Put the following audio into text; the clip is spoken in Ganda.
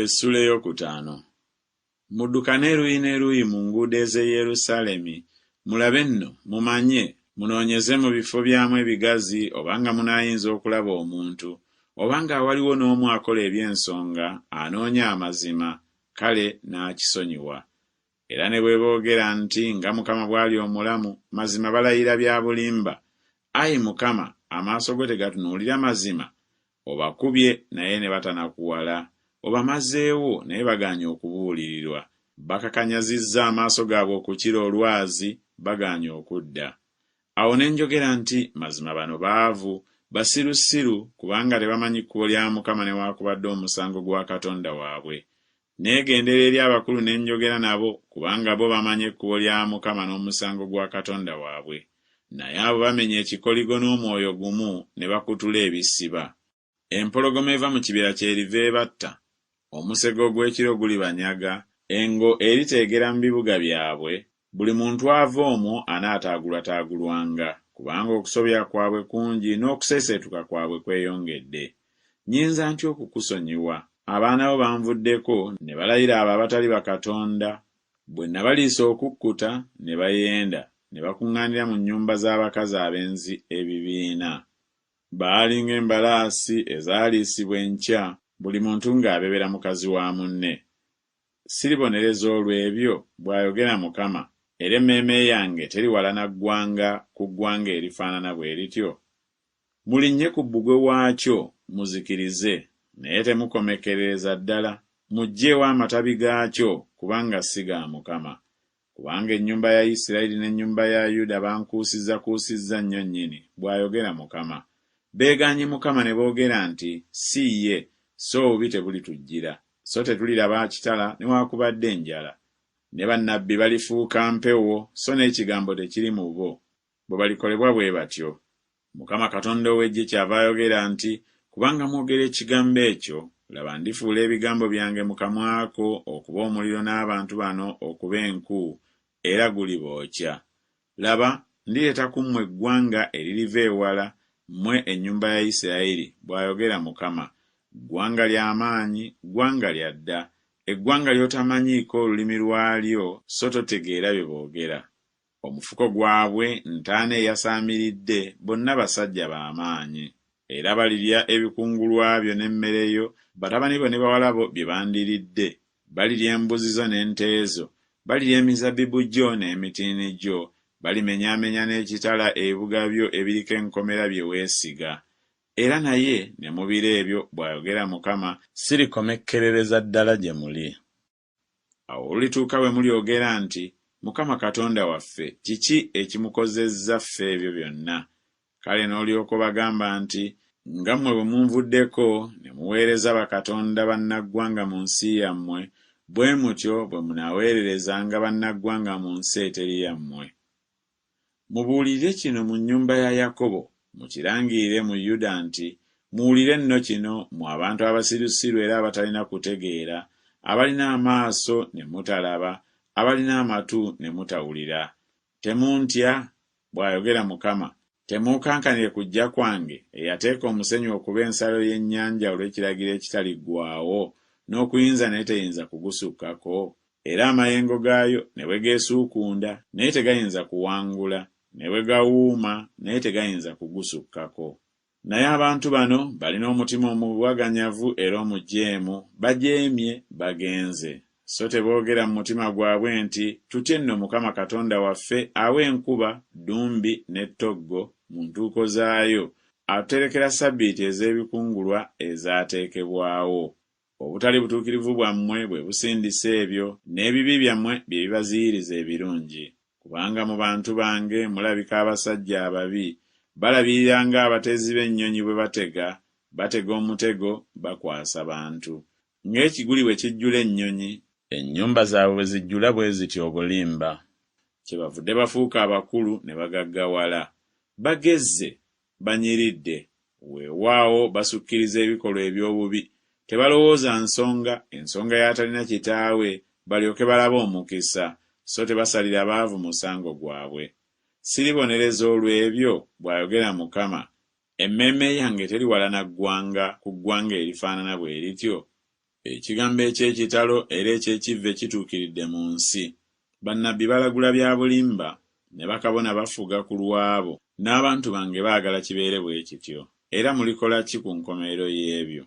Essula ey'okutaano. Muddukane eruuyi n'eruuyi mu nguudo ez'e Yerusaalemi, mulabe nno, mumanye, munoonyeze mu bifo byamu ebigazi obanga munaayinza okulaba omuntu, obanga waliwo n'omu akola eby'ensonga anoonya amazima, kale n'akisonyiwa. Era ne bwe boogera nti nga Mukama bw'ali omulamu, mazima balayira bya bulimba. Ayi Mukama, amaaso go tegatunuulira mazima? Obakubye naye ne batanakuwala, obamazeewo naye bagaanye okubuulirirwa. Bakakanyazizza amaaso gaabwe okukira olwazi, bagaanye okudda. Awo ne njogera nti mazima bano baavu, basirusiru, kubanga tebamanyi kkubo lya Mukama newaakubadde omusango gwa Katonda waabwe. Neegendera eri abakulu ne njogera nabo, kubanga bo bamanyi ekkubo lya Mukama n'omusango gwa Katonda waabwe. Naye abo bamenya ekikoligo n'omwoyo gumu ne bakutula ebisiba. Empologoma eva mu kibira kyeriva ebatta, omusege ogw'ekiro gulibanyaga, engo eriteegera mu bibuga byabwe, buli muntu ava omwo anaataagulwataagulwanga, kubanga okusobya kwabwe kungi n'okuseeseetuka kwabwe kweyongedde. Nnyinza ntya okukusonyiwa? Abaana bo banvuddeko ne balayira abo abatali bakatonda. Bwe nabaliisa okukkuta ne bayenda, ne bakuŋŋaanira mu nnyumba z'abakazi abenzi ebibiina. Baali ng'embalaasi ezaaliisibwa enkya, buli muntu ng'abebera mukazi wa munne. Siribonereza olw'ebyo, bw'ayogera Mukama, era emmeeme yange teri wala na ggwanga ku ggwanga erifaanana bwe lityo. Mulinnye ku bbugwe waakyo, muzikirize, naye temukomekerereza ddala. Muggyeewo amatabi gaakyo, kubanga si ga Mukama. Kubanga ennyumba ya Isirayiri n'ennyumba ya Yuda bankuusizzakuusizza nnyo nnyini, bw'ayogera Mukama. Beegaanye Mukama ne boogera nti, si ye, so obubi tebulitujjira, so tetuliraba kitala newaakubadde enjala. Ne bannabbi balifuuka mpewo, so n'ekigambo tekiri mu bo. Bwe balikolebwa bwe batyo. Mukama Katonda ow'Eggye kyava ayogera nti, kubanga mwogera ekigambo ekyo, laba ndifuula ebigambo byange mu kamwa ko okuba omuliro n'abantu bano okuba enku, era gulibookya. Laba, ndireeta ku mmwe eggwanga eririva ewala, mmwe ennyumba ya Isirayiri, bw'ayogera Mukama. Ggwanga ly'amaanyi, ggwanga lya dda, eggwanga ly'otamanyiiko olulimi lwalyo, so totegeera bye boogera. Omufuko gwabwe ntaana eyasaamiridde, bonna basajja b'amaanyi. Era balirya ebikungulwa byo n'emmere yo, batabani bo ne bawala bo bye bandiridde. Balirya embuzi zo n'ente zo, balirya emizabbibu gyo n'emitiini gyo, balimenyaamenya n'ekitala ebibuga byo ebiriko enkomera bye weesiga. Era naye ne mu biro ebyo, bw'ayogera Mukama, sirikomekkerereza ddala gye muli. Awo olulituuka bwe mulyogera nti, Mukama Katonda waffe, kiki ekimukozezza ffe ebyo byonna? Kale n'olyoka bagamba nti, nga mmwe bwe munvuddeko ne muweereza bakatonda bannaggwanga mu nsi yammwe, bwe mutyo bwe munaaweererezanga bannaggwanga mu nsi eteri yammwe. Mubuulire kino mu nnyumba ya Yakobo, mukirangirire mu Yuda nti, muwulire nno kino mmwe abantu abasirusiru era abatalina kutegeera, abalina amaaso ne mutalaba, abalina amatu ne mutawulira. Temuntya, bw'ayogera Mukama, temuukankanire kujja kwange, eyateeka omusenyu okuba ensalo y'ennyanja olw'ekiragiro ekitaliggwaawo, n'okuyinza naye teyinza kugusukkako, era amayengo gaayo ne bwe geesuukunda naye tegayinza kuwangula, ne bwe gawuuma naye tegayinza kugusukkako. Naye abantu bano balina omutima omuwaganyavu era omujeemu, bajeemye, bagenze. So teboogera mu mutima gwabwe nti, tutye nno Mukama Katonda waffe awa enkuba, ddumbi n'ettoggo mu ntuuko zaayo, atuterekera ssabbiiti ez'ebikungulwa ezaateekebwawo. Obutali butuukirivu bwammwe bwe busindisa ebyo, n'ebibi byammwe bye bibaziyiriza ebirungi. Kubanga mu bantu bange mulabika abasajja ababi, balabirira ng'abatezi b'ennyonyi bwe batega omutego, bakwasa bantu. Ng'ekiguli bwe kijjula ennyonyi, ennyumba zaabwe bwe zijjula bwe zityo obulimba. Kyebavudde bafuuka abakulu ne bagaggawala. Bagezze, banyiridde, weewaawo basukkiriza ebikolwa eby'obubi. Tebalowooza ensonga y'atalina kitaawe, balyoke balabe omukisa, so tebasalira baavu musango gwabwe. Siribonereza olw'ebyo, bw'ayogera Mukama, emmeeme yange teri wala na ggwanga ku ggwanga erifaanana bwe lityo. Ekigambo eky'ekitalo era eky'ekivve kituukiridde mu nsi. Bannabbi balagula bya bulimba, ne bakabona bafuga ku lwabo, n'abantu bange baagala kibeere bwe kityo. Era mulikola ki ku nkomerero y'ebyo?